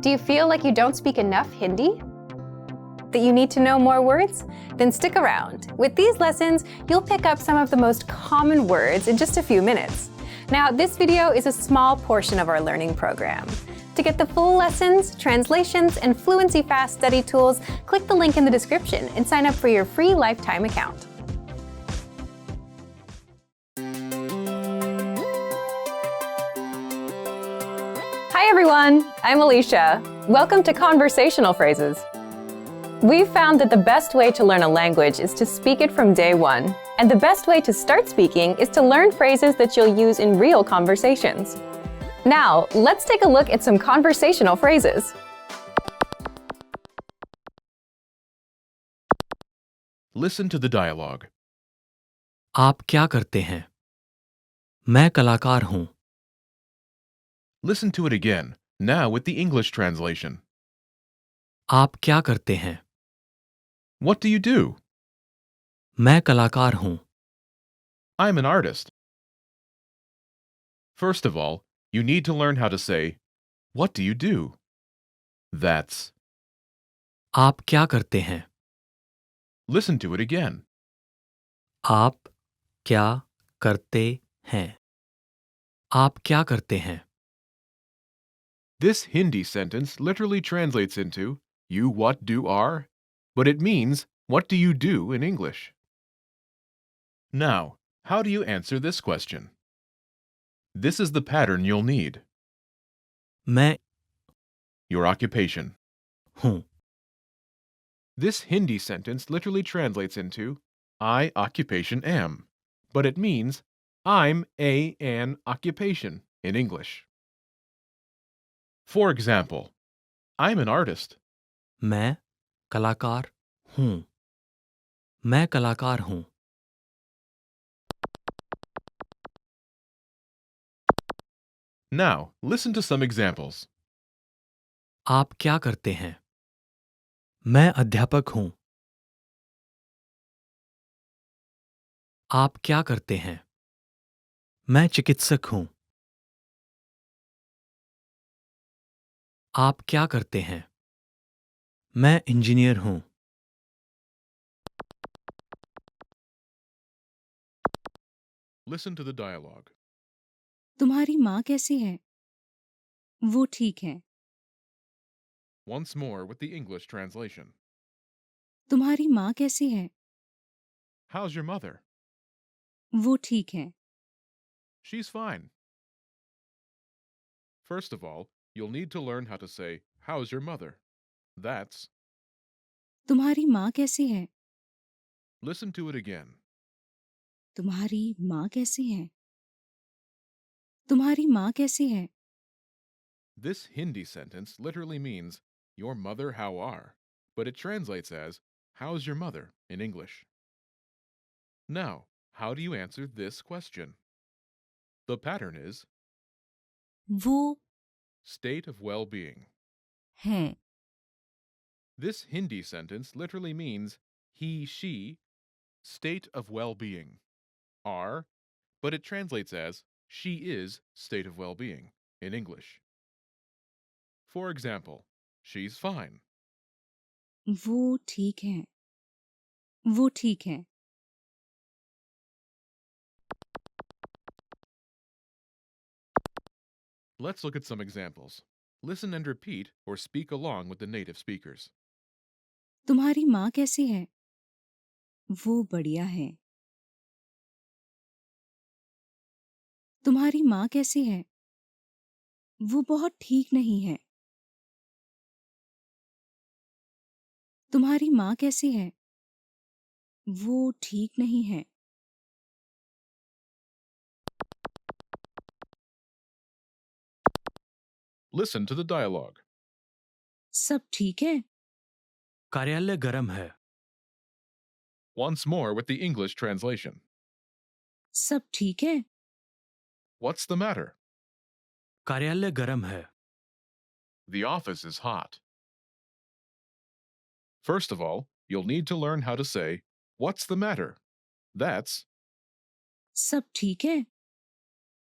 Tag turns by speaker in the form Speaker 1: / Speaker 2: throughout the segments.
Speaker 1: Do you feel like you don't speak enough Hindi? That you need to know more words? Then stick around. With these lessons, you'll pick up some of the most common words in just a few minutes. Now, this video is a small portion of our learning program. To get the full lessons, translations, and Fluency Fast study tools, click the link in the description and sign up for your free lifetime account. Hi everyone, I'm Alicia. Welcome to Conversational Phrases. We've found that the best way to learn a language is to speak it from day one. And the best way to start speaking is to learn phrases that you'll use in real conversations. Now, let's take a look at some conversational phrases.
Speaker 2: Listen to the dialogue.
Speaker 3: आप क्या करते हैं? मैं कलाकार हूँ.
Speaker 2: Listen to it again, now with the English translation.
Speaker 3: आप क्या करते हैं?
Speaker 2: What do you do?
Speaker 3: मैं कलाकार हूँ.
Speaker 2: I'm an artist. First of all, you need to learn how to say, what do you do? That's.
Speaker 3: आप क्या करते हैं?
Speaker 2: Listen to it again.
Speaker 3: आप क्या करते हैं? आप क्या करते हैं?
Speaker 2: This Hindi sentence literally translates into, you what do are, but it means, what do you do in English? Now, how do you answer this question? This is the pattern you'll need.
Speaker 3: मैं
Speaker 2: Your occupation.
Speaker 3: हूँ.
Speaker 2: This Hindi sentence literally translates into, I occupation am, but it means, I'm an occupation in English. For example, I'm an artist.
Speaker 3: मैं कलाकार हूँ. मैं कलाकार हूँ.
Speaker 2: Now, listen to some examples.
Speaker 3: आप क्या करते हैं? मैं अध्यापक हूँ. आप क्या करते हैं? मैं चिकित्सक हूँ. आप क्या करते हैं? मैं इंजीनियर हूँ.
Speaker 2: Listen to the dialogue.
Speaker 4: तुम्हारी माँ कैसी है? वो ठीक है.
Speaker 2: Once more with the English translation.
Speaker 4: तुम्हारी माँ कैसी है?
Speaker 2: How's your mother?
Speaker 4: वो ठीक है.
Speaker 2: She's fine. First of all, you'll need to learn how to say, how's your mother? That's.
Speaker 4: तुम्हारी माँ कैसी है?
Speaker 2: Listen to it again.
Speaker 4: तुम्हारी माँ कैसी है? तुम्हारी माँ कैसी है?
Speaker 2: This Hindi sentence literally means, your mother how are, but it translates as, how's your mother in English? Now, how do you answer this question? The pattern is,
Speaker 4: वो
Speaker 2: state of well-being.
Speaker 4: है.
Speaker 2: This Hindi sentence literally means, he, she, state of well-being, are, but it translates as, she is state of well-being in English. For example, she's fine.
Speaker 4: वो ठीक है. वो ठीक है.
Speaker 2: Let's look at some examples. Listen and repeat or speak along with the native speakers.
Speaker 4: तुम्हारी माँ कैसी है? वो बढ़िया है. तुम्हारी माँ कैसी है? वो बहुत ठीक नहीं है. तुम्हारी माँ कैसी है? वो ठीक नहीं है.
Speaker 2: Listen to the dialogue.
Speaker 4: सब ठीक है.
Speaker 3: कार्यालय गरम है.
Speaker 2: Once more with the English translation.
Speaker 4: सब ठीक है.
Speaker 2: What's the matter?
Speaker 3: कार्यालय गरम है.
Speaker 2: The office is hot. First of all, you'll need to learn how to say, what's the matter? That's.
Speaker 4: सब ठीक है.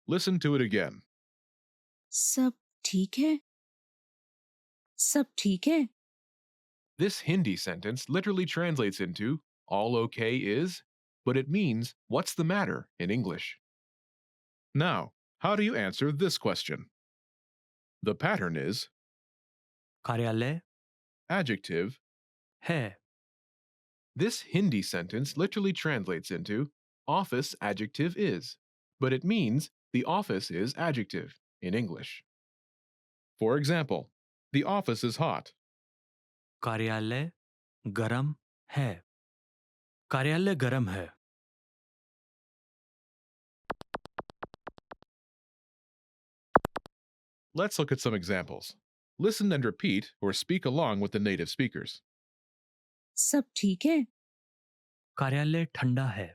Speaker 2: Listen to it again.
Speaker 4: सब ठीक है. सब ठीक है?
Speaker 2: This Hindi sentence literally translates into all okay is, but it means what's the matter in English. Now, how do you answer this question? The pattern is
Speaker 3: कार्यालय
Speaker 2: adjective.
Speaker 3: है.
Speaker 2: This Hindi sentence literally translates into office adjective is, but it means the office is adjective in English. For example, the office is hot.
Speaker 3: कार्यालय गरम है. कार्यालय गरम है.
Speaker 2: Let's look at some examples. Listen and repeat or speak along with the native speakers.
Speaker 4: सब ठीक है?
Speaker 3: कार्यालय ठंडा है.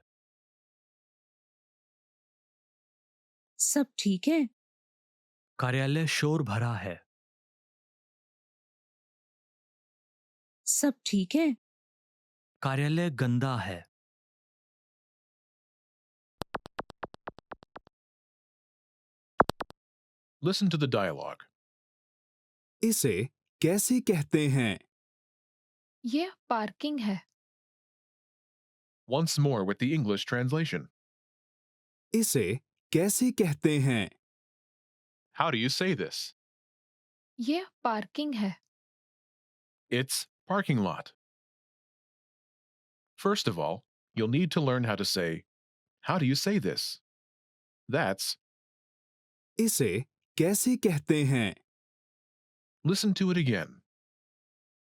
Speaker 4: सब ठीक है?
Speaker 3: कार्यालय शोर भरा है.
Speaker 4: सब ठीक है?
Speaker 3: कार्यालय गंदा है.
Speaker 2: Listen to the dialogue.
Speaker 5: इसे कैसे कहते हैं?
Speaker 6: ये पार्किंग है.
Speaker 2: Once more with the English translation.
Speaker 5: इसे कैसे कहते हैं?
Speaker 2: How do you say this?
Speaker 6: ये पार्किंग है.
Speaker 2: It's parking lot. First of all, you'll need to learn how to say, how do you say this? That's,
Speaker 5: इसे कैसे कहते हैं?
Speaker 2: listen to it again.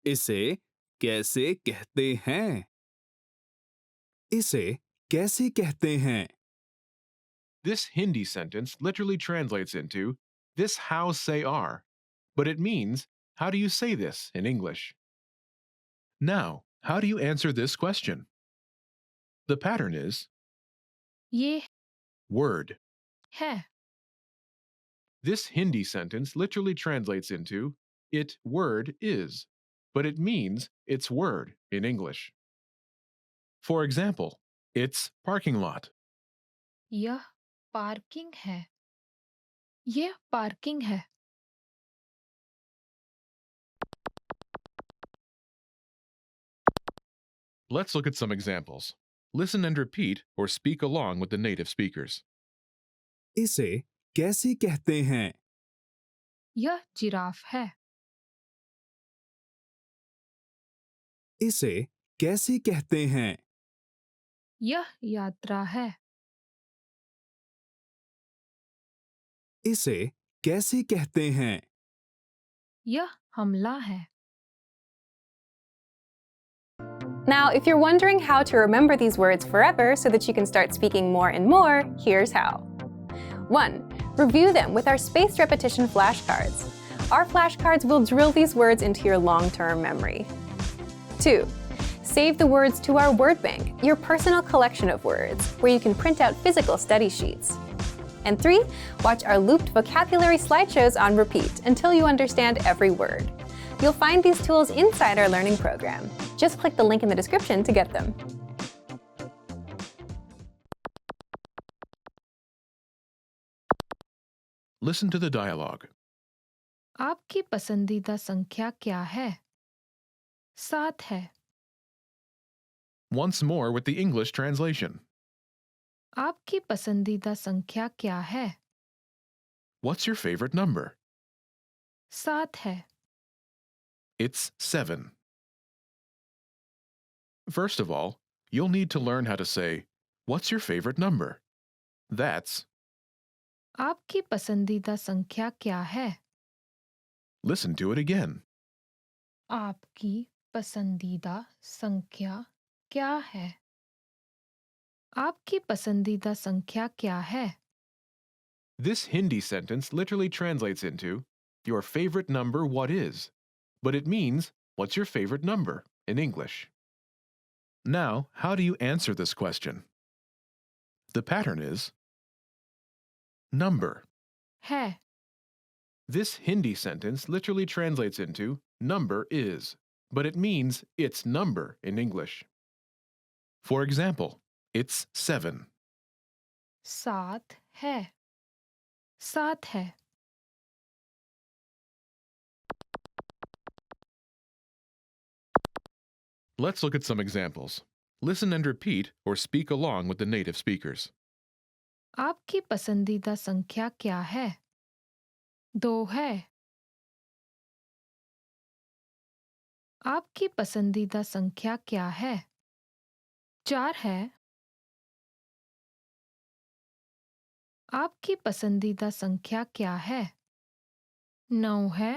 Speaker 5: इसे कैसे कहते हैं? इसे कैसे कहते हैं?
Speaker 2: This Hindi sentence literally translates into, this how say are, but it means, how do you say this in English? Now, how do you answer this question? The pattern is
Speaker 6: ये
Speaker 2: word.
Speaker 6: है.
Speaker 2: This Hindi sentence literally translates into, it word is, but it means it's word in English. For example, it's parking lot.
Speaker 6: यह parking है. ये parking है.
Speaker 2: Let's look at some examples. Listen and repeat or speak along with the native speakers.
Speaker 5: इसे कैसे कहते हैं?
Speaker 6: यह giraffe है.
Speaker 5: इसे कैसे कहते हैं?
Speaker 6: यह यात्रा है.
Speaker 5: इसे कैसे कहते हैं?
Speaker 6: यह हमला है.
Speaker 1: Now, if you're wondering how to remember these words forever so that you can start speaking more and more, here's how. 1. Review them with our spaced repetition flashcards. Our flashcards will drill these words into your long-term memory. 2. Save the words to our word bank, your personal collection of words, where you can print out physical study sheets. And 3. Watch our looped vocabulary slideshows on repeat until you understand every word. You'll find these tools inside our learning program. Just click the link in the description to get them.
Speaker 2: Listen to the dialogue.
Speaker 6: आपकी पसंदीदा संख्या क्या है? 7 है.
Speaker 2: Once more with the English translation.
Speaker 6: आपकी पसंदीदा संख्या क्या है?
Speaker 2: What's your favorite number?
Speaker 6: 7 है.
Speaker 2: It's 7. First of all, you'll need to learn how to say, what's your favorite number? That's,
Speaker 6: आपकी पसंदीदा संख्या क्या है?
Speaker 2: listen to it again.
Speaker 6: आपकी पसंदीदा संख्या क्या है? आपकी पसंदीदा संख्या क्या है?
Speaker 2: This Hindi sentence literally translates into, your favorite number what is? But it means, what's your favorite number in English? Now, how do you answer this question? The pattern is number.
Speaker 6: है.
Speaker 2: This Hindi sentence literally translates into number is, but it means it's number in English. For example, it's 7.
Speaker 6: 7 है. 7 है.
Speaker 2: Let's look at some examples. Listen and repeat or speak along with the native speakers.
Speaker 6: आपकी पसंदीदा संख्या क्या है? 2 है। आपकी पसंदीदा संख्या क्या है? 4 है। आपकी पसंदीदा संख्या क्या है? 9 है।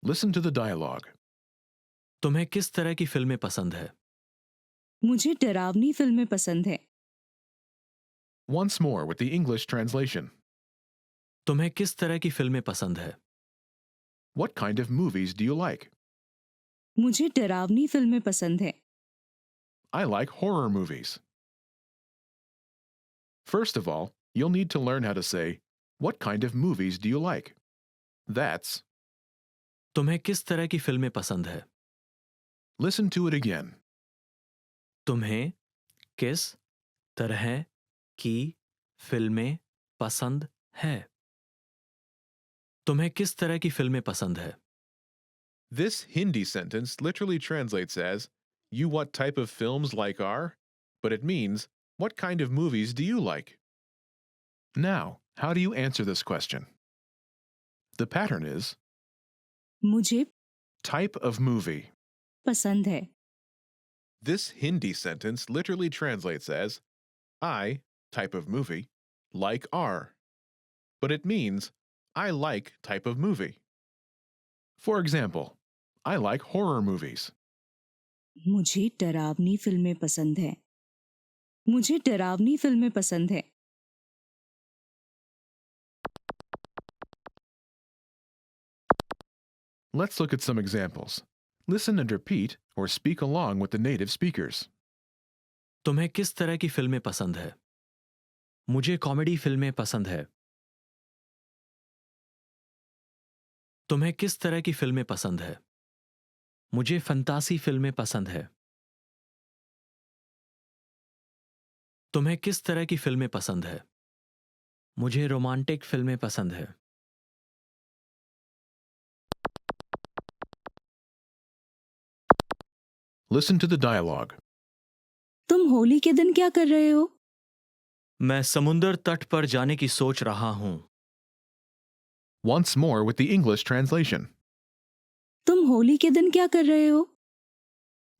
Speaker 2: Listen to the dialogue.
Speaker 3: तुम्हें किस तरह की फिल्में पसंद है?
Speaker 4: मुझे डरावनी फिल्में पसंद है।
Speaker 2: Once more with the English translation.
Speaker 3: तुम्हें किस तरह की फिल्में पसंद है?
Speaker 2: What kind of movies do you like?
Speaker 4: मुझे डरावनी फिल्में पसंद है।
Speaker 2: I like horror movies. First of all, you'll need to learn how to say, what kind of movies do you like? That's,
Speaker 3: तुम्हें किस तरह की फिल्में पसंद है?
Speaker 2: listen to it again.
Speaker 3: तुम्हें किस तरह की फिल्में पसंद है? तुम्हें किस तरह की फिल्में पसंद है?
Speaker 2: This Hindi sentence literally translates as, you what type of films like are? But it means, what kind of movies do you like? Now, how do you answer this question? The pattern is,
Speaker 4: मुझे
Speaker 2: type of movie.
Speaker 4: पसंद है।
Speaker 2: This Hindi sentence literally translates as, I, type of movie, like are. But it means, I like type of movie. For example, I like horror movies.
Speaker 4: मुझे डरावनी फिल्में पसंद है। मुझे डरावनी फिल्में पसंद है।
Speaker 2: Let's look at some examples. Listen and repeat or speak along with the native speakers.
Speaker 3: तुम्हें किस तरह की फिल्में पसंद है? मुझे कॉमेडी फिल्में पसंद है। तुम्हें किस तरह की फिल्में पसंद है? मुझे फंतासी फिल्में पसंद है। तुम्हें किस तरह की फिल्में पसंद है? मुझे रोमांटिक फिल्में पसंद है।
Speaker 2: Listen to the dialogue.
Speaker 4: तुम होली के दिन क्या कर रहे हो?
Speaker 3: मैं समुंदर तट पर जाने की सोच रहा हूं।
Speaker 2: Once more with the English translation.
Speaker 4: तुम होली के दिन क्या कर रहे हो?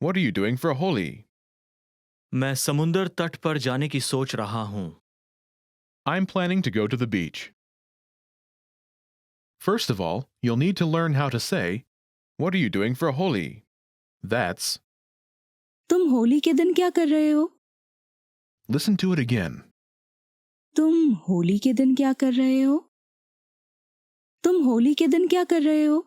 Speaker 2: What are you doing for Holi?
Speaker 3: मैं समुंदर तट पर जाने की सोच रहा हूं।
Speaker 2: I'm planning to go to the beach. First of all, you'll need to learn how to say, what are you doing for Holi? That's,
Speaker 4: तुम होली के दिन क्या कर रहे हो?
Speaker 2: listen to it again.
Speaker 4: तुम होली के दिन क्या कर रहे हो? तुम होली के दिन क्या कर रहे हो?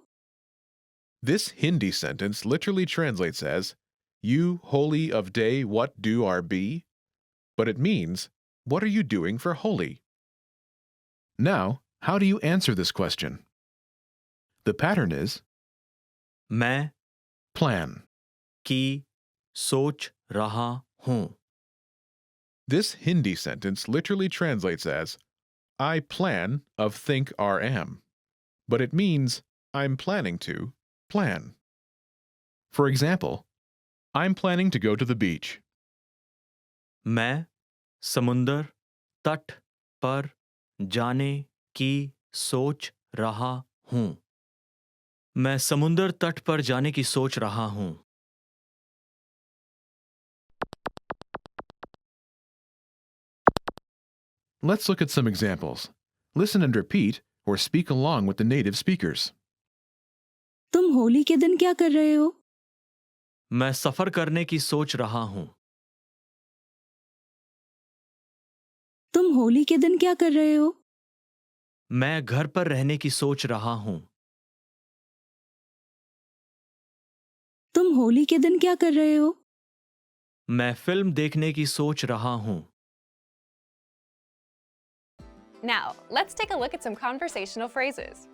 Speaker 2: This Hindi sentence literally translates as, you holy of day what do are be? But it means, what are you doing for Holi? Now, how do you answer this question? The pattern is,
Speaker 3: मैं
Speaker 2: plan.
Speaker 3: की सोच रहा हूं।
Speaker 2: This Hindi sentence literally translates as, I plan of think or am, but it means I'm planning to plan. For example, I'm planning to go to the beach.
Speaker 3: मैं समुंदर तट पर जाने की सोच रहा हूं। मैं समुंदर तट पर जाने की सोच रहा हूं।
Speaker 2: Let's look at some examples. Listen and repeat or speak along with the native speakers.
Speaker 4: तुम होली के दिन क्या कर रहे हो?
Speaker 3: मैं सफर करने की सोच रहा हूं।
Speaker 4: तुम होली के दिन क्या कर रहे हो?
Speaker 3: मैं घर पर रहने की सोच रहा हूं।
Speaker 4: तुम होली के दिन क्या कर रहे हो?
Speaker 3: मैं फिल्म देखने की सोच रहा हूं।
Speaker 1: Now, let's take a look at some conversational phrases.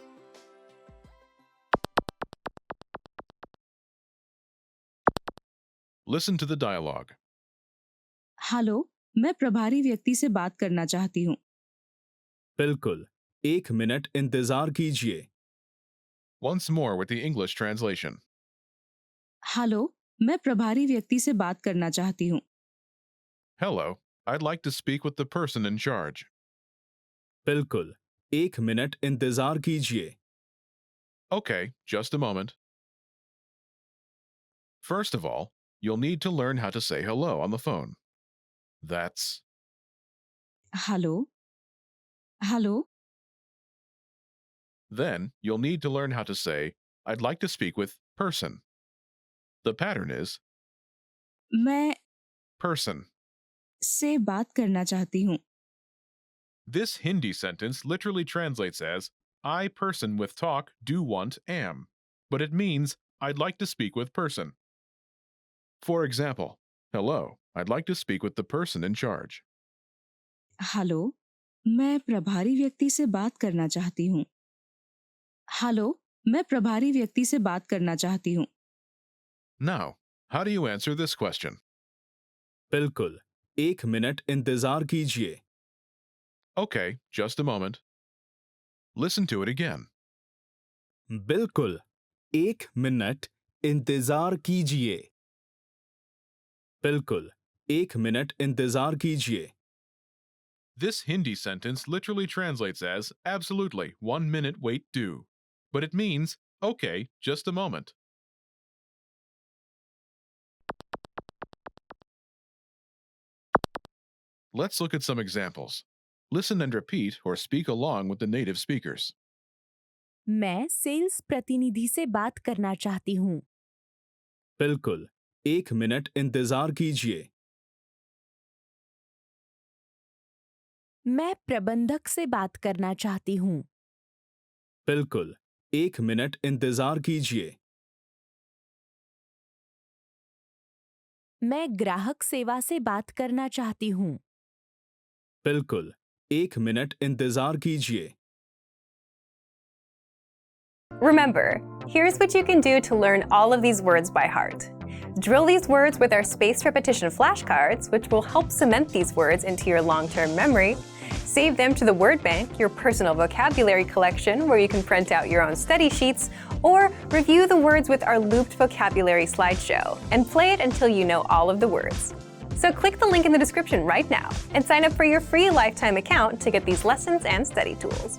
Speaker 2: Listen to the dialogue.
Speaker 4: Hello, मैं प्रभारी व्यक्ति से बात करना चाहती हूँ।
Speaker 5: बिल्कुल, एक मिनट इंतजार कीजिए.
Speaker 2: Once more with the English translation.
Speaker 4: Hello, मैं प्रभारी व्यक्ति से बात करना चाहती हूँ.
Speaker 2: Hello, I'd like to speak with the person in charge.
Speaker 5: बिल्कुल, एक मिनट इंतजार कीजिए.
Speaker 2: Okay, just a moment. First of all, you'll need to learn how to say hello on the phone. That's
Speaker 4: hello, hello,
Speaker 2: Then you'll need to learn how to say, I'd like to speak with person. The pattern is
Speaker 4: मैं
Speaker 2: person.
Speaker 4: से बात करना चाहती हूँ.
Speaker 2: This Hindi sentence literally translates as, I person with talk do want am, but it means I'd like to speak with person. For example, hello, I'd like to speak with the person in charge.
Speaker 4: Hello, मैं प्रभारी व्यक्ति से बात करना चाहती हूँ. Hello, मैं प्रभारी व्यक्ति से बात करना चाहती हूँ.
Speaker 2: Now, how do you answer this question?
Speaker 5: बिल्कुल, एक मिनट इंतजार कीजिए.
Speaker 2: Okay, just a moment. Listen to it again.
Speaker 5: बिल्कुल, एक मिनट इंतजार कीजिए. बिल्कुल, एक मिनट इंतजार कीजिए.
Speaker 2: This Hindi sentence literally translates as absolutely, 1 minute wait do. But it means, okay, just a moment. Let's look at some examples. Listen and repeat or speak along with the native speakers.
Speaker 7: मैं sales प्रतिनिधि से बात करना चाहती हूँ.
Speaker 5: बिल्कुल, एक minute इंतजार कीजिए.
Speaker 7: मैं प्रबंधक से बात करना चाहती हूँ.
Speaker 5: बिल्कुल, एक मिनट इंतजार कीजिए.
Speaker 7: मैं ग्राहक सेवा से बात करना चाहती हूँ.
Speaker 5: बिल्कुल, एक मिनट इंतजार कीजिए.
Speaker 1: Remember, here's what you can do to learn all of these words by heart. Drill these words with our spaced repetition flashcards, which will help cement these words into your long-term memory. Save them to the Word Bank, your personal vocabulary collection, where you can print out your own study sheets, or review the words with our looped vocabulary slideshow, and play it until you know all of the words. So click the link in the description right now and sign up for your free lifetime account to get these lessons and study tools.